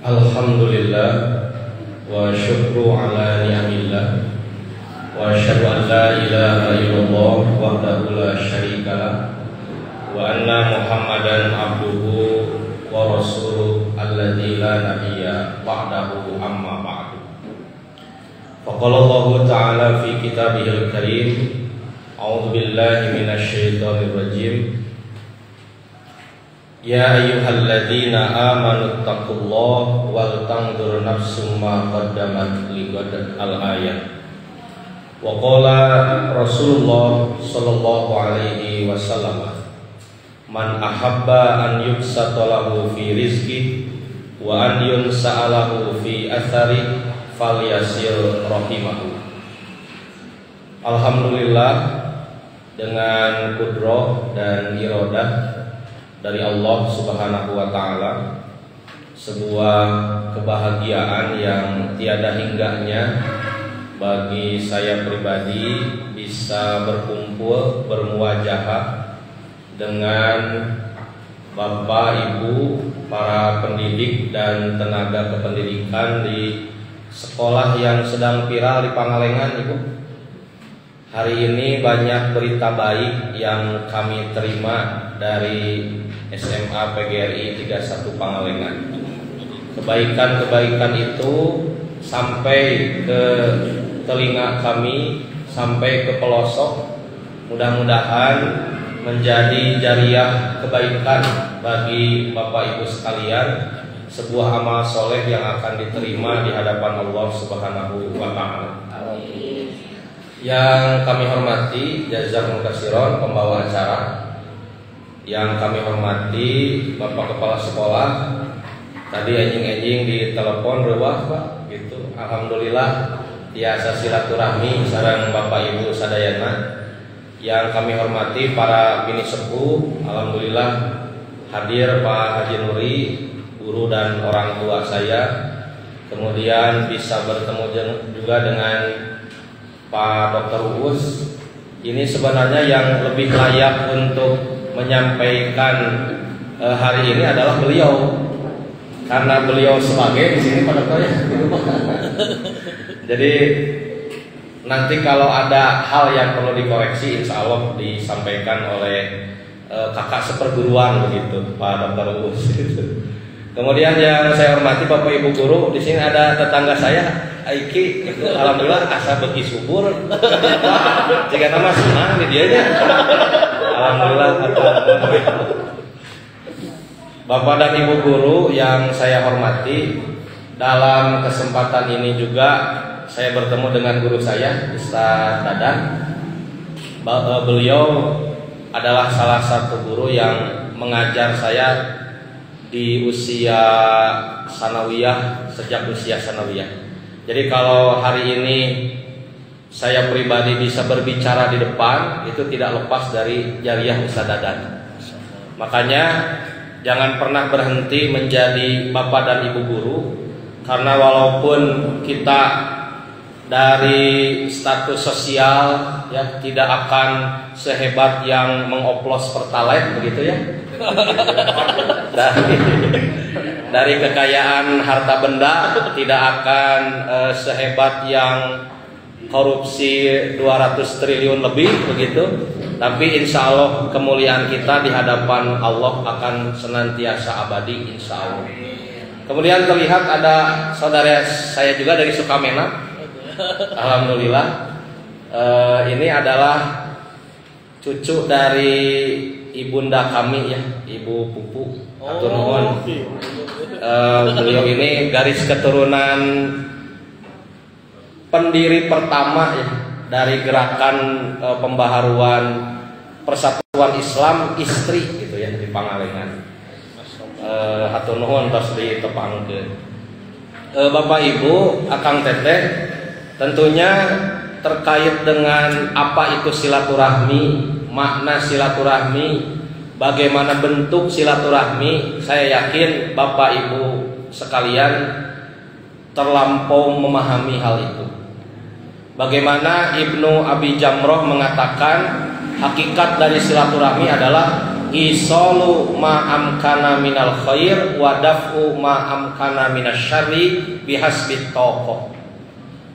Alhamdulillah wa syukru ala ni'amillah wa asyhadu an la ilaha illallah wahdahu la syarikalah wa anna Muhammadan abduhu wa rasuluh alladzi la nabiyya ba'dahu amma ba'du. Faqala Allah ta'ala fi kitabihil karim, a'udzu billahi minasy syaithanir rajim. Ya ayyuhalladzina amanu taqullaha wal tanzur nafsum ma qaddamat lighad al-ayat. Wa qala Rasulullah sallallahu alaihi wasallam, man ahabba an yubsata lahu fi rizqi wa an yunsa'alahu fi athari falyasil rahimahu. Alhamdulillah, dengan kudrah dan iradah dari Allah Subhanahu wa ta'ala, sebuah kebahagiaan yang tiada hingganya bagi saya pribadi bisa berkumpul bermuwajahah dengan Bapak Ibu para pendidik dan tenaga kependidikan di sekolah yang sedang viral di Pangalengan. Ibu, hari ini banyak berita baik yang kami terima dari SMA PGRI 31 Pangalengan. Kebaikan-kebaikan itu sampai ke telinga kami, sampai ke pelosok. Mudah-mudahan menjadi jariah kebaikan bagi Bapak Ibu sekalian, sebuah amal soleh yang akan diterima di hadapan Allah Subhanahu wa ta'ala. Yang kami hormati jazakumullah khairan pembawa acara, yang kami hormati Bapak Kepala Sekolah, tadi anjing-anjing di telepon rewah Pak gitu. Alhamdulillah biasa silaturahmi sareng Bapak Ibu sadayana. Yang kami hormati para bini sepuh, alhamdulillah hadir Pak Haji Nuri, guru dan orang tua saya. Kemudian bisa bertemu juga dengan Pak Dr. Uus. Ini sebenarnya yang lebih layak untuk menyampaikan hari ini adalah beliau, karena beliau sebagai di sini pada saya. Jadi nanti kalau ada hal yang perlu dikoreksi, insya Allah disampaikan oleh kakak seperguruan begitu, Pak Dr. Uus. Kemudian yang saya hormati Bapak Ibu guru, di sini ada tetangga saya, Aiki, itu alhamdulillah asa beki subur. Jika nama senang di dia nya. Alhamdulillah. Bapak dan Ibu guru yang saya hormati, dalam kesempatan ini juga saya bertemu dengan guru saya, Ustaz Dadan. Beliau adalah salah satu guru yang mengajar saya di usia sanawiyah, sejak usia sanawiyah. Jadi kalau hari ini saya pribadi bisa berbicara di depan, itu tidak lepas dari jariah Ustaz Dadan. Makanya jangan pernah berhenti menjadi bapak dan ibu guru, karena walaupun kita dari status sosial ya tidak akan sehebat yang mengoplos pertalite begitu ya. Dari kekayaan harta benda tidak akan sehebat yang korupsi 200 triliun lebih begitu. Tapi insya Allah kemuliaan kita di hadapan Allah akan senantiasa abadi insya Allah. Kemudian terlihat ada saudara saya juga dari Sukamena. Alhamdulillah, ini adalah cucu dari ibunda kami ya, Ibu Pupu atur nuhun. Beliau ini garis keturunan pendiri pertama ya dari gerakan pembaharuan Persatuan Islam Istri gitu ya di Pangalengan. Atur nuhun tos ditepangkeun. Bapak Ibu, Akang Teteh, tentunya terkait dengan apa itu silaturahmi, makna silaturahmi, bagaimana bentuk silaturahmi, saya yakin Bapak Ibu sekalian terlampau memahami hal itu. Bagaimana Ibnu Abi Jamroh mengatakan hakikat dari silaturahmi adalah Isalu ma amkana minal khair wa daf'u ma amkana minasyarri bihasbit taqah.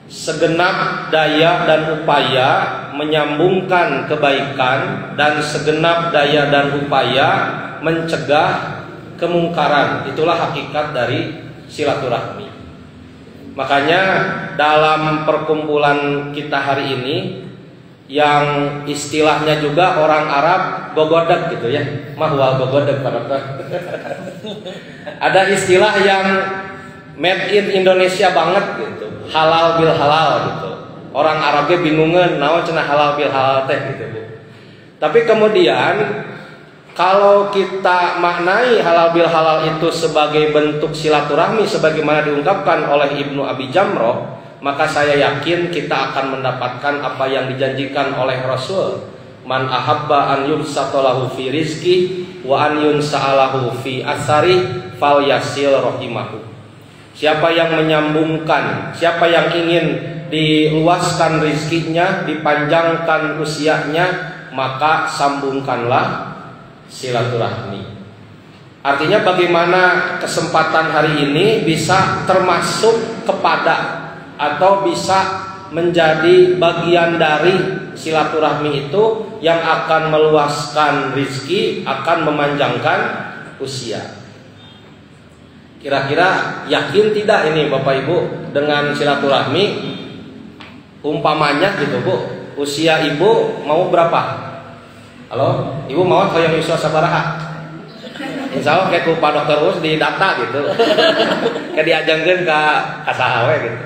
Segenap daya dan upaya menyambungkan kebaikan dan segenap daya dan upaya mencegah kemungkaran. Itulah hakikat dari silaturahmi. Makanya dalam perkumpulan kita hari ini yang istilahnya juga orang Arab gogodek gitu ya, mahwal gogodek pada ada istilah yang made in Indonesia banget gitu, halal bil halal gitu. Orang Arabnya bingungan naon cenah halal bil halal teh gitu Bu. Tapi kemudian kalau kita maknai halal bil halal itu sebagai bentuk silaturahmi sebagaimana diungkapkan oleh Ibnu Abi Jamroh, maka saya yakin kita akan mendapatkan apa yang dijanjikan oleh Rasul. Man ahabba an yubsatalahu fi rizki wa an yunsa'alahu fi asari fal yasil rahimahu. Siapa yang menyambungkan, siapa yang ingin diluaskan rizkinya, dipanjangkan usianya, maka sambungkanlah silaturahmi. Artinya bagaimana kesempatan hari ini bisa termasuk kepada atau bisa menjadi bagian dari silaturahmi itu yang akan meluaskan rizki, akan memanjangkan usia. Kira-kira yakin tidak ini Bapak Ibu dengan silaturahmi? Umpamanya gitu Bu, usia Ibu mau berapa? Halo, Ibu mau hoyong usia sabaraha? Insya Allah kayak Pak Dokter Us di data gitu, kayak diajengkeun ke kasahawe gitu.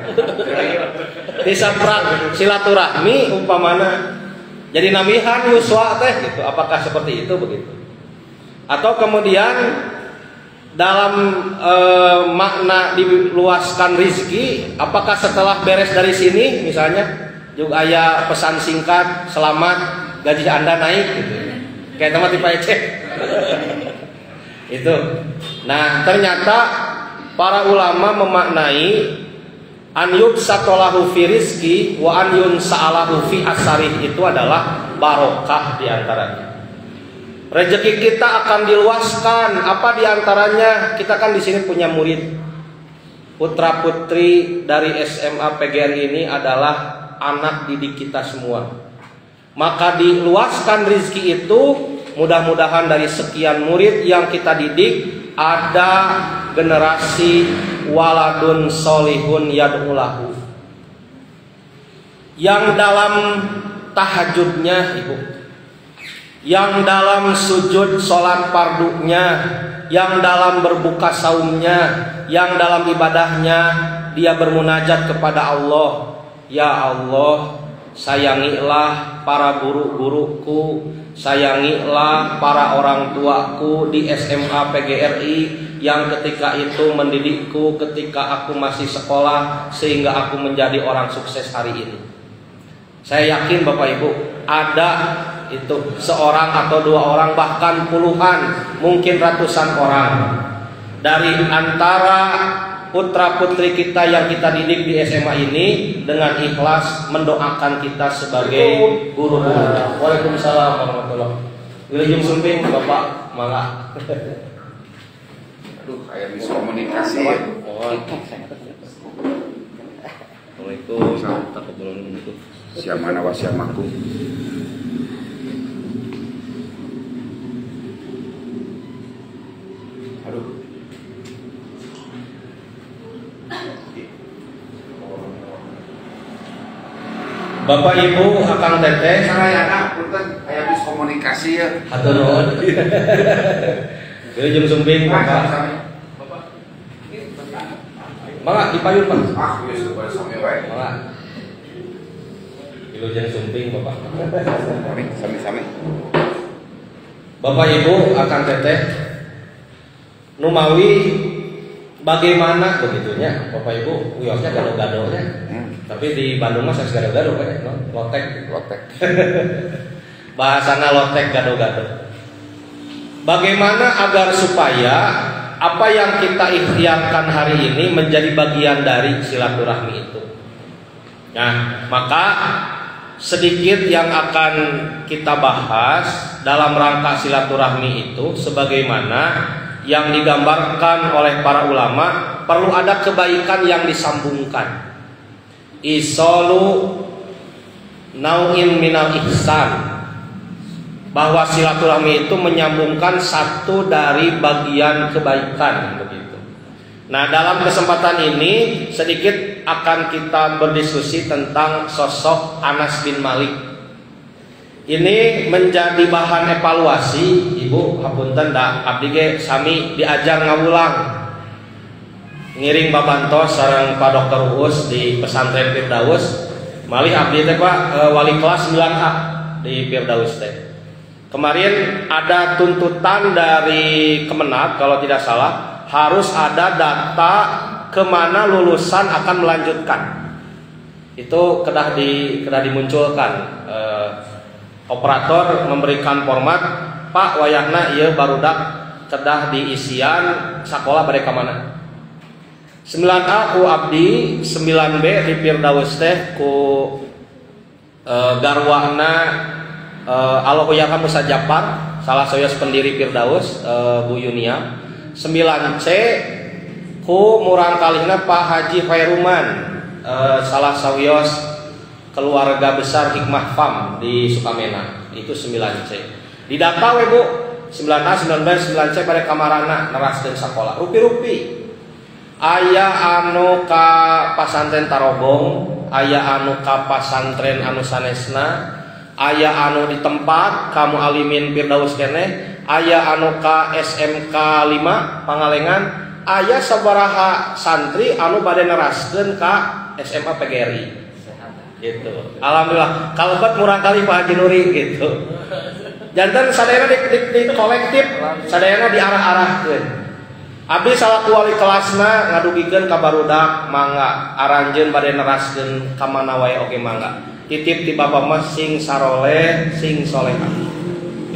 Disaprak silaturahmi umpamana jadi namihan yuswa teh gitu. Apakah seperti itu begitu? Atau kemudian dalam makna diluaskan rizki, apakah setelah beres dari sini misalnya juga ada pesan singkat selamat gaji Anda naik gitu, kayak teman tipe cek itu. Nah ternyata para ulama memaknai an yubsatalahu fi rizki wa an yunsa'alahu fi asarih itu adalah barokah diantaranya. Rezeki kita akan diluaskan. Apa diantaranya? Kita kan di sini punya murid, putra putri dari SMA PGRI ini adalah anak didik kita semua. Maka diluaskan rezeki itu, mudah-mudahan dari sekian murid yang kita didik ada generasi waladun solihun yad'ulahu, yang dalam tahajudnya Ibu, yang dalam sujud sholat fardunya, yang dalam berbuka saumnya, yang dalam ibadahnya dia bermunajat kepada Allah. Ya Allah, sayangilah para guru-guruku, sayangilah para orang tuaku di SMA PGRI yang ketika itu mendidikku ketika aku masih sekolah sehingga aku menjadi orang sukses hari ini. Saya yakin Bapak Ibu ada itu seorang atau dua orang bahkan puluhan, mungkin ratusan orang dari antara putra putri kita yang kita didik di SMA ini dengan ikhlas mendoakan kita sebagai guru. Waalaikumsalam warahmatullahi wabarakatuh. Wilujeng sumping Bapak malah. Aduh, kayak bisa komunikasi. Assalamualaikum. Takabulun. Siamana wa siamaku. Aduh. Bapak Ibu Akang Teteh, Saya anak punten aya bis komunikasi ya. hatur nuhun. Wilujeng sumping Bapak. Mangga dipayun Pak. Ah, geus kepada sami wae. Mangga. Wilujeng sumping Bapak. Sami-sami. Bapak Ibu Akang Teteh, numawi bagaimana begitunya Bapak Ibu, wiosnya gado-gadonya. Tapi di Bandung mah saya gado-gado kan, no? Lotek. Bahasana lotek gado-gado. Bagaimana agar supaya apa yang kita ikhtiarkan hari ini menjadi bagian dari silaturahmi itu? Nah, maka sedikit yang akan kita bahas dalam rangka silaturahmi itu sebagaimana yang digambarkan oleh para ulama, perlu ada kebaikan yang disambungkan. Isolu nau'in minal ihsan, bahwa silaturahmi itu menyambungkan satu dari bagian kebaikan begitu. Nah, dalam kesempatan ini sedikit akan kita berdiskusi tentang sosok Anas bin Malik. Ini menjadi bahan evaluasi. Ibu hapunten da abdi ge sami diajar ngawulang. Ngiring babantos sareng Pak Dr. Uus di pesantren Firdaus. Malih abdi teh Pak wali kelas 9A di Firdaus teh. Kemarin ada tuntutan dari Kemenag kalau tidak salah, harus ada data kemana lulusan akan melanjutkan. Itu kedah dimunculkan. Operator memberikan format, Pak wayahna ieu barudak kedah diisian sakola bade ka mana. 9A ku abdi, 9B di Firdaus teh ku garwana Alhoyaka Musa Japar, salah satu pendiri Firdaus, Bu Yunia. 9C ku murang kalihna Pak Haji Khairuman, salah sawios keluarga besar Hikmah Fam di Sukamena. Itu 9C. Di data we Bu, 9A, 9B, 9C pada kamarana neraskeun sakola. Rupi-rupi. Aya anu ka pasantren Tarobong, aya anu ka pasantren anu sanesna, aya anu di tempat kamu alimin Firdaus keneh, aya anu ka SMK 5 Pangalengan, aya sabaraha santri anu bade neraskeun ka SMA PGRI. Gitu. Alhamdulillah, kalebet murang kali Pak Haji Nuri gitu. Janten sadayana di kolektif, sadayana diarah-arahkeun. Abdi salaku wali kelasna ngadugikeun ka barudak mangga aranjeun bade neraskeun ka mana wae oge mangga. Titip di Bapak Mas sing saroleh sing soleha.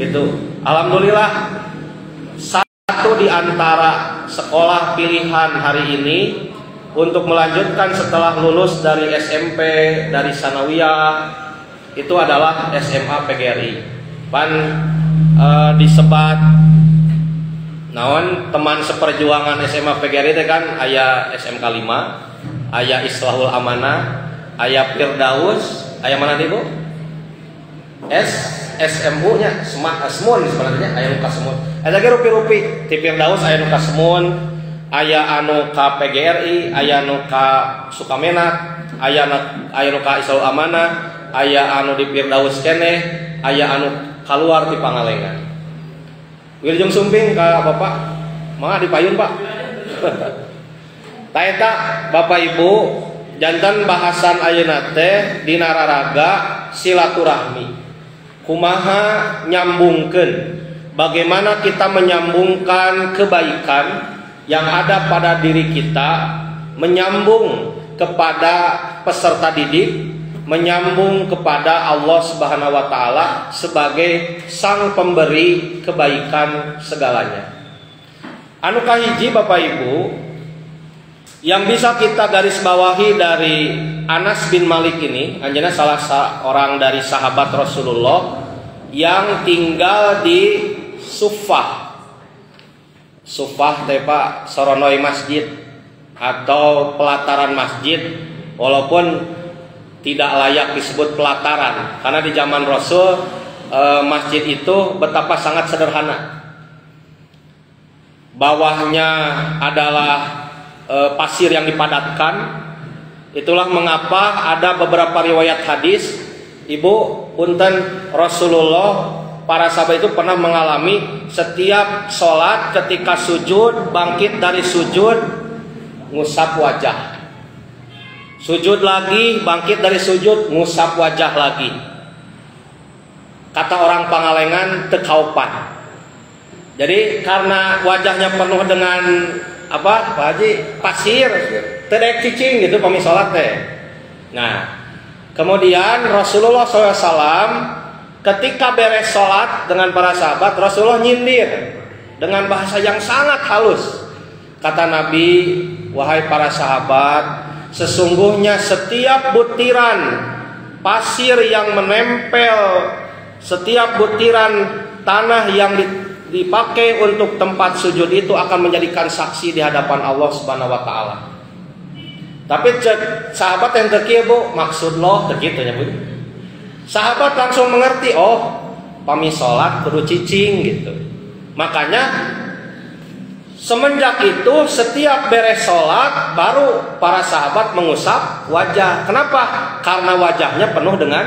Gitu. Alhamdulillah, satu di antara sekolah pilihan hari ini untuk melanjutkan setelah lulus dari SMP, dari Sanawiyah, itu adalah SMA PGRI. Pan disebat naon teman seperjuangan SMA PGRI itu kan aya SMK 5, aya Islahul Amanah, aya Firdaus, aya mana nih Bu? SMU nya Semun sebenarnya aya nu ka Semun. Ada ge rupi-rupi ti Firdaus aya nu ka Semun, aya anu ka PGRI, aya anu ka Sukamena, aya nu ka Islahul Amanah, aya anu di Firdaus keneh, aya anu kaluar di Pangalengan. Wilujeng sumping ka Bapak, mangga dipayun Pak. Taeta Bapak Ibu, janten bahasan ayeuna teh dina raraga silaturahmi. Kumaha nyambungkeun, bagaimana kita menyambungkan kebaikan yang ada pada diri kita, menyambung kepada peserta didik, menyambung kepada Allah Subhanahu wa taala sebagai sang pemberi kebaikan segalanya. Anu kahiji Bapak Ibu, yang bisa kita garis bawahi dari Anas bin Malik ini, anjeunna salah seorang dari sahabat Rasulullah yang tinggal di Suffah. Suffah teh Pak soronoi masjid atau pelataran masjid, walaupun tidak layak disebut pelataran karena di zaman Rasul masjid itu betapa sangat sederhana. Bawahnya adalah pasir yang dipadatkan. Itulah mengapa ada beberapa riwayat hadis, Ibu punten, Rasulullah, para sahabat itu pernah mengalami setiap sholat ketika sujud, bangkit dari sujud ngusap wajah. Sujud lagi, bangkit dari sujud, ngusap wajah lagi. Kata orang Pangalengan, tekaupan. Jadi karena wajahnya penuh dengan apa, Pak Haji? Pasir, tedek cicing gitu pami sholat teh. Nah, kemudian Rasulullah SAW ketika beres sholat dengan para sahabat, Rasulullah nyindir dengan bahasa yang sangat halus. Kata Nabi, wahai para sahabat, sesungguhnya setiap butiran pasir yang menempel, setiap butiran tanah yang dipakai untuk tempat sujud itu akan menjadikan saksi di hadapan Allah Subhanahu wa taala. Tapi sahabat yang terkieu Bu, maksud lo begitu ya Bu. Sahabat langsung mengerti, oh, pami salat kudu cicing gitu. Makanya semenjak itu setiap beres salat baru para sahabat mengusap wajah. Kenapa? Karena wajahnya penuh dengan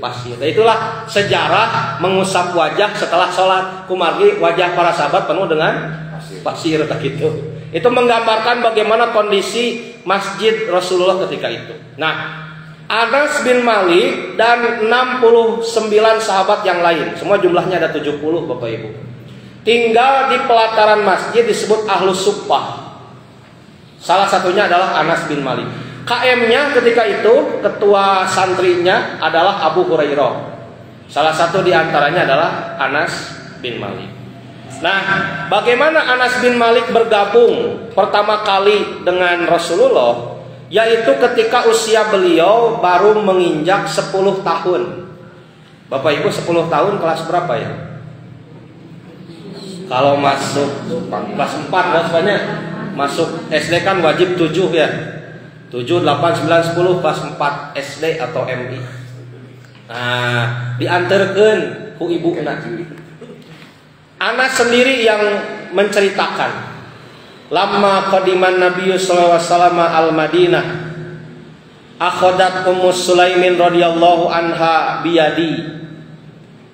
pasir. Itulah sejarah mengusap wajah setelah sholat. Kumargi wajah para sahabat penuh dengan pasir gitu. Itu menggambarkan bagaimana kondisi masjid Rasulullah ketika itu. Nah, Anas bin Malik dan 69 sahabat yang lain, semua jumlahnya ada 70 Bapak Ibu, tinggal di pelataran masjid disebut Ahlus Suffah. Salah satunya adalah Anas bin Malik. KM-nya ketika itu, ketua santrinya adalah Abu Hurairah. Salah satu di antaranya adalah Anas bin Malik. Nah, bagaimana Anas bin Malik bergabung pertama kali dengan Rasulullah? Yaitu ketika usia beliau baru menginjak 10 tahun. Bapak Ibu 10 tahun kelas berapa ya? Kalau masuk kelas 4 rasanya masuk SD kan wajib 7 ya. 7, 8, 9, 10 kelas 4 SD atau MI. Nah, diantarkan ku ibuna. Anas sendiri yang menceritakan, lamma qadiman Nabi sallallahu alaihi wasallam al-Madinah, akhadat Ummu Sulaimin radhiyallahu anha biyadi.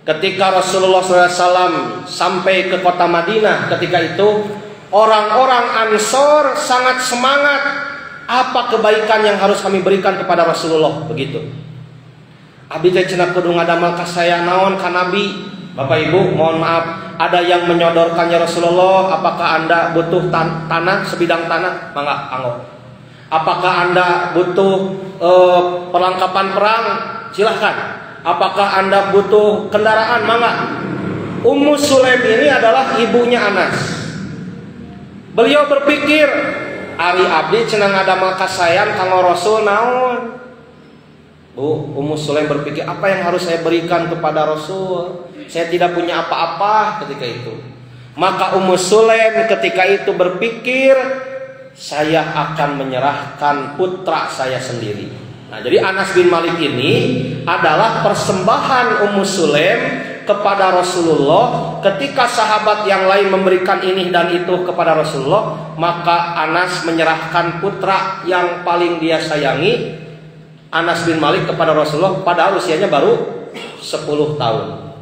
Ketika Rasulullah SAW sampai ke kota Madinah, ketika itu orang-orang Ansor sangat semangat. Apa kebaikan yang harus kami berikan kepada Rasulullah? Begitu. Abi teh cenah kudu ngadamel ka saya naon ka Nabi. Bapak Ibu, mohon maaf, ada yang menyodorkannya Rasulullah. Apakah Anda butuh tanah, sebidang tanah? Mangga anggo. Apakah Anda butuh perlengkapan perang? Silahkan. Apakah Anda butuh kendaraan? Mangga. Ummu Sulaim ini adalah ibunya Anas. Beliau berpikir, ari abdi cenah ngadamel kasayan kanggo Rasul naon? Bu, Ummu Sulaim berpikir, apa yang harus saya berikan kepada Rasul? Saya tidak punya apa-apa ketika itu. Maka Ummu Sulaim ketika itu berpikir, saya akan menyerahkan putra saya sendiri. Nah, jadi Anas bin Malik ini adalah persembahan Ummu Sulaim kepada Rasulullah. Ketika sahabat yang lain memberikan ini dan itu kepada Rasulullah, maka Anas menyerahkan putra yang paling dia sayangi, Anas bin Malik, kepada Rasulullah, padahal usianya baru 10 tahun.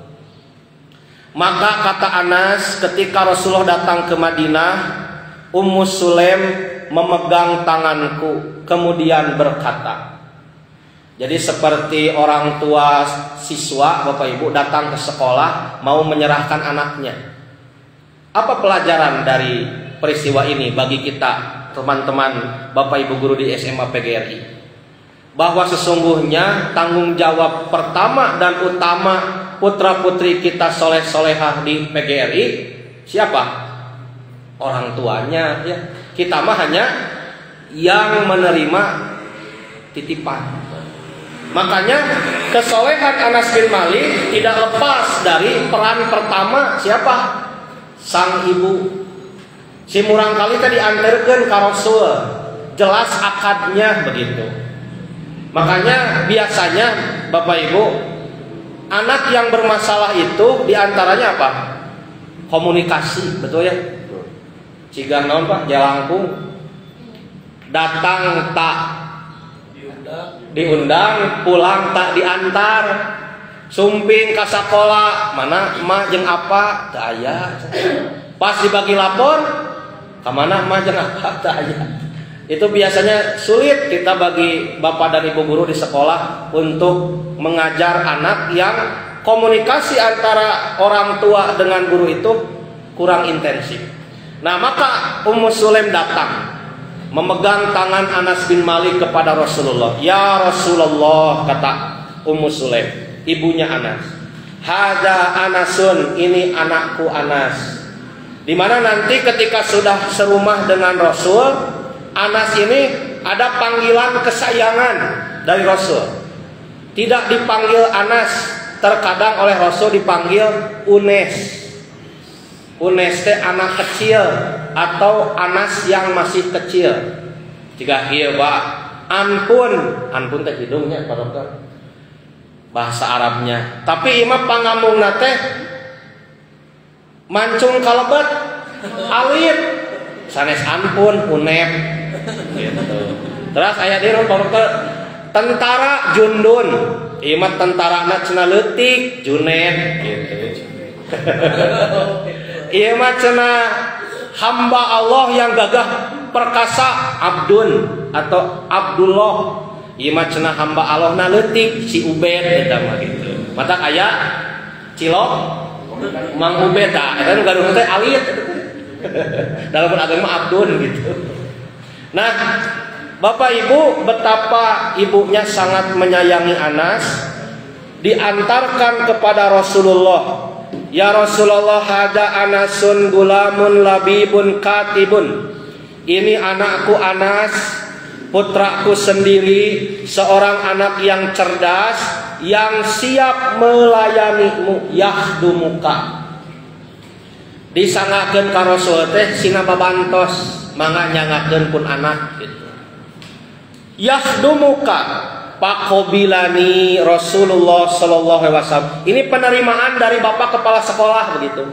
Maka kata Anas, ketika Rasulullah datang ke Madinah, Ummu Sulaim memegang tanganku kemudian berkata. Jadi seperti orang tua siswa, Bapak Ibu, datang ke sekolah mau menyerahkan anaknya. Apa pelajaran dari peristiwa ini bagi kita, teman-teman Bapak Ibu guru di SMA PGRI? Bahwa sesungguhnya tanggung jawab pertama dan utama putra putri kita soleh-solehah di PGRI siapa? Orang tuanya ya. Kita mah hanya yang menerima titipan. Makanya kesolehan Anas bin Malik tidak lepas dari peran pertama siapa? Sang ibu. Si murang kali tadi diantarkan ka Rasul. Jelas akadnya begitu. Makanya biasanya Bapak Ibu, anak yang bermasalah itu diantaranya apa? Komunikasi, betul ya? Cigan naon Pak? Jalangkung. Datang tak diundang, pulang tak diantar. Sumping ka sakola, mana emak jeung apa? Teu aya. Pas dibagi lapor, ka mana emak jeung apa? Teu aya. Itu biasanya sulit kita bagi bapak dan ibu guru di sekolah untuk mengajar anak yang komunikasi antara orang tua dengan guru itu kurang intensif. Nah, maka Ummu Sulaim datang memegang tangan Anas bin Malik kepada Rasulullah. Ya Rasulullah, kata Ummu Sulaim, ibunya Anas. Hada Anasun, ini anakku Anas. Dimana nanti ketika sudah serumah dengan Rasul, Anas ini ada panggilan kesayangan dari Rasul. Tidak dipanggil Anas, terkadang oleh Rasul dipanggil Unes. Unes teh anak kecil atau Anas yang masih kecil. Jika ieu Pak, Anpun teh hidungnya padahal bahasa Arabnya. Tapi imah pangamungna teh mancung kalebet alit sanes Anpun Unep gitu. Terus aya di tentara Jundun, imah tentarana cenah leutik Junet gitu. Ieu mah cenah hamba Allah yang gagah perkasa Abdun atau Abdullah. Ieu mah cenah hamba Allah na leutik si Ubed eta mah gitu. Mata aya Cilok Mang Ubed tah eta nu gaduh teh alit. Dalam agama Abdun gitu. Nah, Bapak Ibu, betapa ibunya sangat menyayangi Anas, diantarkan kepada Rasulullah. Ya Rasulullah, hada Anasun gulamun labibun katibun. Ini anakku Anas, putraku sendiri, seorang anak yang cerdas, yang siap melayanimu, yahdumuka. Disangakeun ka Rasul teh sina babantos, mangga nyangakeun pun anak gitu. Yahdumuka pakobilani Rasulullah sallallahu alaihi wasallam. Ini penerimaan dari Bapak kepala sekolah begitu.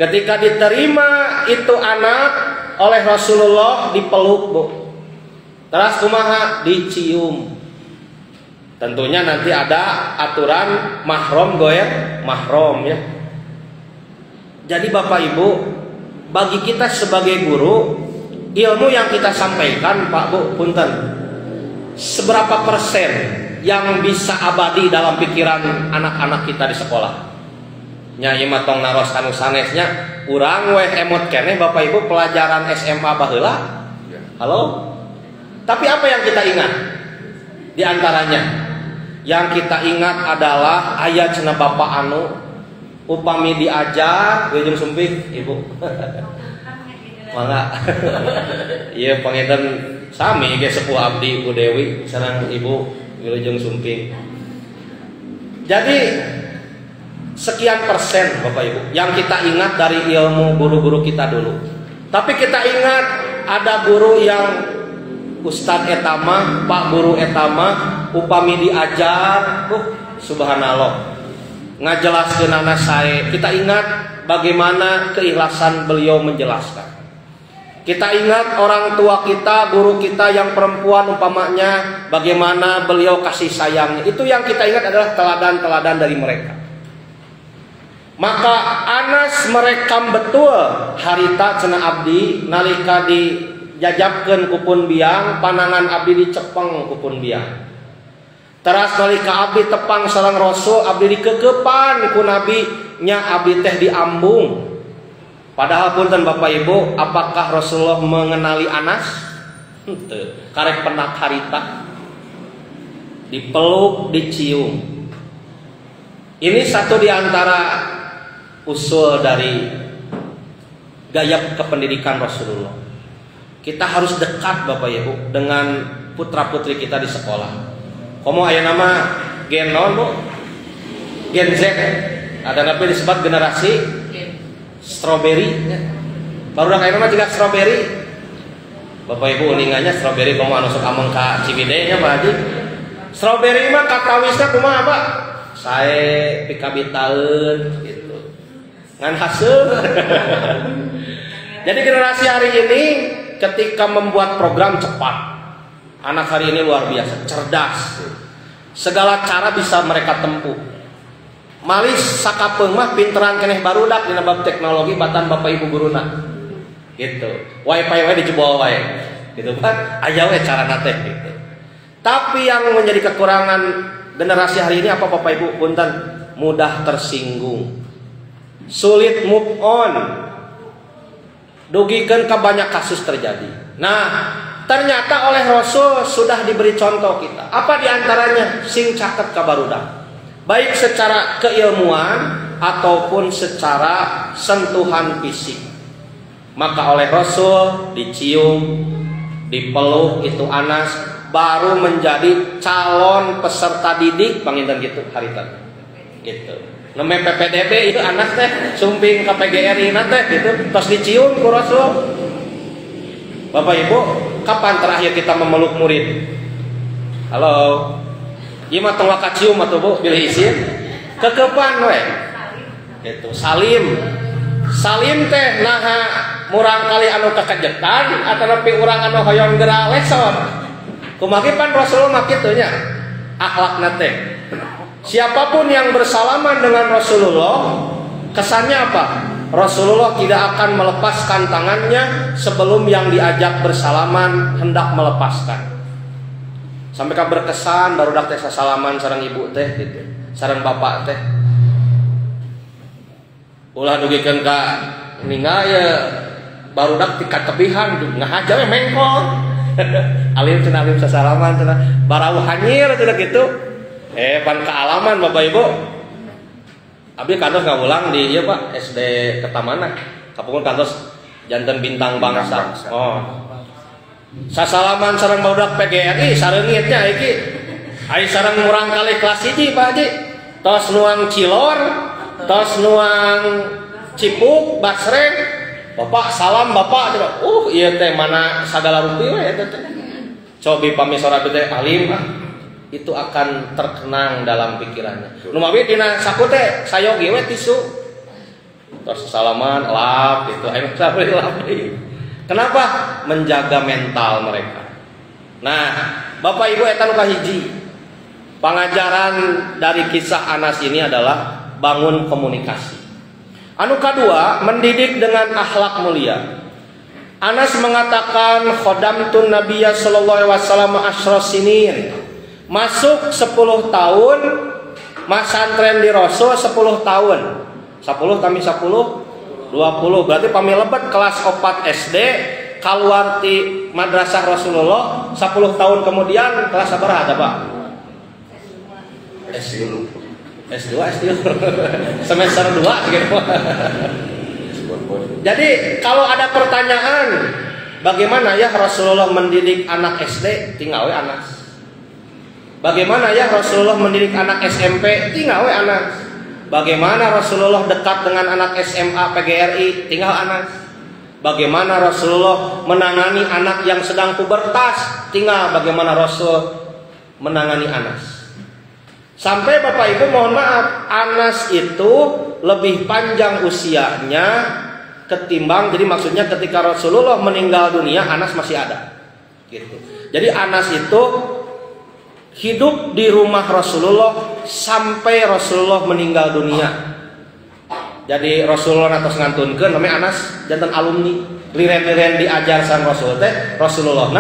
Ketika diterima itu anak oleh Rasulullah dipeluk, Bu. Terus kumaha? Dicium. Tentunya nanti ada aturan mahram goyang mahram ya. Jadi Bapak Ibu, bagi kita sebagai guru, ilmu yang kita sampaikan Pak Bu, punten, seberapa persen yang bisa abadi dalam pikiran anak-anak kita di sekolah? Nyai matong naros anu sanesnya, urang weh emot keneh Bapak Ibu pelajaran SMA baheula. Halo? Tapi apa yang kita ingat? Di antaranya yang kita ingat adalah ayat cenah Bapak anu upami diajar jeung sumpih Ibu. Mangga. Ieu pangetan sami ge sepuh abdi Bu Dewi sareng Ibu Wilujeng Sumping. Jadi sekian persen Bapak Ibu yang kita ingat dari ilmu guru-guru kita dulu. Tapi kita ingat ada guru yang Ustadz etama, Pak Guru etama upami diajar, subhanallah. Ngajelaskeun anak saya, kita ingat bagaimana keikhlasan beliau menjelaskan. Kita ingat orang tua kita, guru kita yang perempuan umpamanya, bagaimana beliau kasih sayangnya. Itu yang kita ingat adalah teladan-teladan dari mereka. Maka Anas merekam betul harita cenah abdi nalika dijajabkeun ku pun biang, panangan abdi dicepeng ku pun biang. Teras nalika abdi tepang sareng Rasul, abdi dikekepan ku nabi nya abdi teh diambung. Padahal punten Bapak Ibu, apakah Rasulullah mengenali Anas? Henteu, karek penak harita. Dipeluk, dicium. Ini satu di antara usul dari gaya kependidikan Rasulullah. Kita harus dekat Bapak Ibu dengan putra-putri kita di sekolah. Komo aya nama Gen non, Bu? Gen Z. Ada napi disebut generasi strawberry. Baru dah kayak nama juga strawberry. Bapak Ibu uningannya strawberry komo anu sok ameng ka Ciwidey nya Pak Haji. Strawberry mah katawisna kumaha Pak? Sae pikabitaeun gitu. Ngan hasil. Jadi generasi hari ini ketika membuat program cepat. Anak hari ini luar biasa, cerdas. Segala cara bisa mereka tempuh. Malis sakapeung mah pinteran keneh barudak dina bab teknologi batan Bapak Ibu guruna. Gitu. Wifi we dijebol wae. Gitu kan? Aya we carana teh gitu. Tapi yang menjadi kekurangan generasi hari ini apa Bapak Ibu? Punten, mudah tersinggung. Sulit move on. Dugikeun ka banyak kasus terjadi. Nah, ternyata oleh Rasul sudah diberi contoh kita. Apa diantaranya? Sing caket ka barudak. Baik secara keilmuan ataupun secara sentuhan fisik. Maka oleh Rasul dicium, dipeluk itu Anas, baru menjadi calon peserta didik panginten gitu harita. Gitu. Namanya PPDB itu anak teh sumping ke PGRI teh gitu, terus dicium ku Rasul. Bapak Ibu, kapan terakhir kita memeluk murid? Halo. Ieu mah tong wakacium atuh Bu, bilih isin. Kekepan we. Gitu, salim. Salim teh naha murang kali anu kakejetan ataupun urang anu hoyong geura lesot. Kumaha pan Rasulullah mah kitu nya. Akhlakna teh. Siapapun yang bersalaman dengan Rasulullah, kesannya apa? Rasulullah tidak akan melepaskan tangannya sebelum yang diajak bersalaman hendak melepaskan. Sampai ka berkesan baru dak teh sasalaman sareng ibu teh gitu, sareng bapak teh. Ulah dugikeun ka ninga ya baru dak tingkat tebihan ngahaja we mengkol. Alim cenah alim sasalaman cenah barau hanyir cenah gitu. Pan kealaman Bapak Ibu. Abi kantos ngawulang di ieu Pak SD Ketamana. Kapungkur kantos janten bintang bangsa. Oh. Sasalaman sareng barudak PGRI sareungitnya iki. Ai sareng urang kali kelas 1 Pak Haji. Tos nuang Cilor, tos nuang Cipuk, Basreng. Bapak salam Bapak coba. Ieu teh mana sagala rupi we eta teh. Cobi pamisora teh alim itu akan terkenang dalam pikirannya. Nu mawi dina saku teh sayogi we tisu. Terus salaman lap gitu, ayo sampai lap. Kenapa? Menjaga mental mereka. Nah, Bapak Ibu eta nu kahiji. Pengajaran dari kisah Anas ini adalah bangun komunikasi. Anu kadua, mendidik dengan akhlak mulia. Anas mengatakan khodamtun Nabiyya sallallahu alaihi wasallam asyra sinin. Masuk 10 tahun, masantren di Rasul 10 tahun. 10 kami 10 20, berarti pami lebet kelas 4 SD keluar di madrasah Rasulullah 10 tahun kemudian kelas sabaraha ada Pak? S2 semester 2 gitu. Jadi kalau ada pertanyaan bagaimana ya Rasulullah mendidik anak SD, tinggal we anak. Bagaimana ya Rasulullah mendidik anak SMP, tinggal we anak. Bagaimana Rasulullah dekat dengan anak SMA PGRI, tinggal anak. Bagaimana Rasulullah menangani anak yang sedang pubertas, tinggal bagaimana Rasul menangani Anas. Sampai Bapak Ibu mohon maaf, Anas itu lebih panjang usianya ketimbang, jadi maksudnya ketika Rasulullah meninggal dunia Anas masih ada. Gitu. Jadi Anas itu hidup di rumah Rasulullah sampai Rasulullah meninggal dunia. Jadi Rasulullah atas ngantunkeun namanya Anas janten alumni liren-liren diajar sang Rasul teh Rasulullah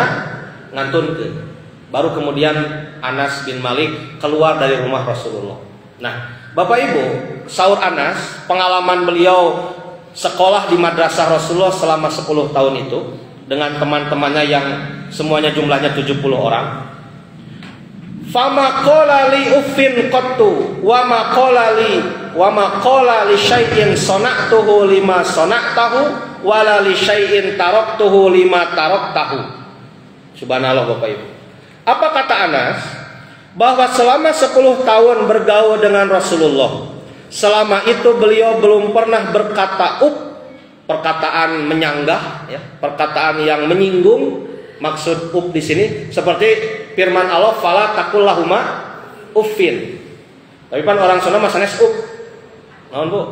ngantunkeun. Baru kemudian Anas bin Malik keluar dari rumah Rasulullah. Nah, Bapak Ibu, saur Anas, pengalaman beliau sekolah di madrasah Rasulullah selama 10 tahun itu dengan teman-temannya yang semuanya jumlahnya 70 orang. Fama qala li uffin qattu wa ma qala li syai'in sana'tuhu lima sana'tahu wala li syai'in taraktuhu lima taraktahu. Subhanallah Bapak Ibu. Apa kata Anas? Bahwa selama 10 tahun bergaul dengan Rasulullah, selama itu beliau belum pernah berkata perkataan menyanggah ya, perkataan yang menyinggung. Maksud di sini seperti firman Allah fala taqul lahuma uffin. Tapi kan orang Sunda mah sanes naon Bu?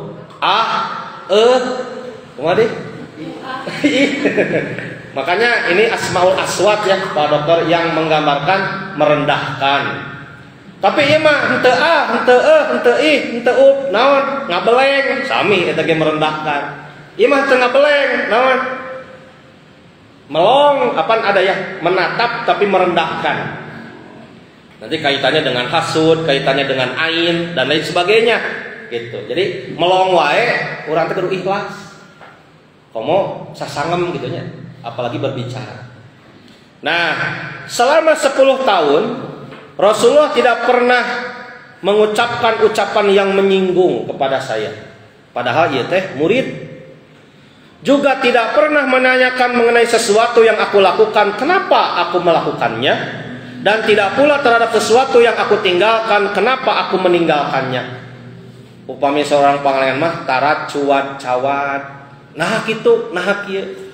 Kumaha deh? Makanya ini asmaul aswat ya Pak Dokter yang menggambarkan merendahkan. Tapi ieu mah henteu henteu henteu naon ngabeleng sami eta ge merendahkan. Ieu mah teu ngabeleng naon? Melong, apa ada ya menatap tapi merendahkan. Nanti kaitannya dengan hasud, kaitannya dengan ain dan lain sebagainya, gitu. Jadi melong wae, urang teh kudu ikhlas. Komo sasangem gitunya, apalagi berbicara. Nah, selama 10 tahun Rasulullah tidak pernah mengucapkan ucapan yang menyinggung kepada saya. Padahal ieu teh murid. Juga tidak pernah menanyakan mengenai sesuatu yang aku lakukan, kenapa aku melakukannya, dan tidak pula terhadap sesuatu yang aku tinggalkan, kenapa aku meninggalkannya. upami seorang pangalengan mah tarat cuat cawat nah gitu nah kieu.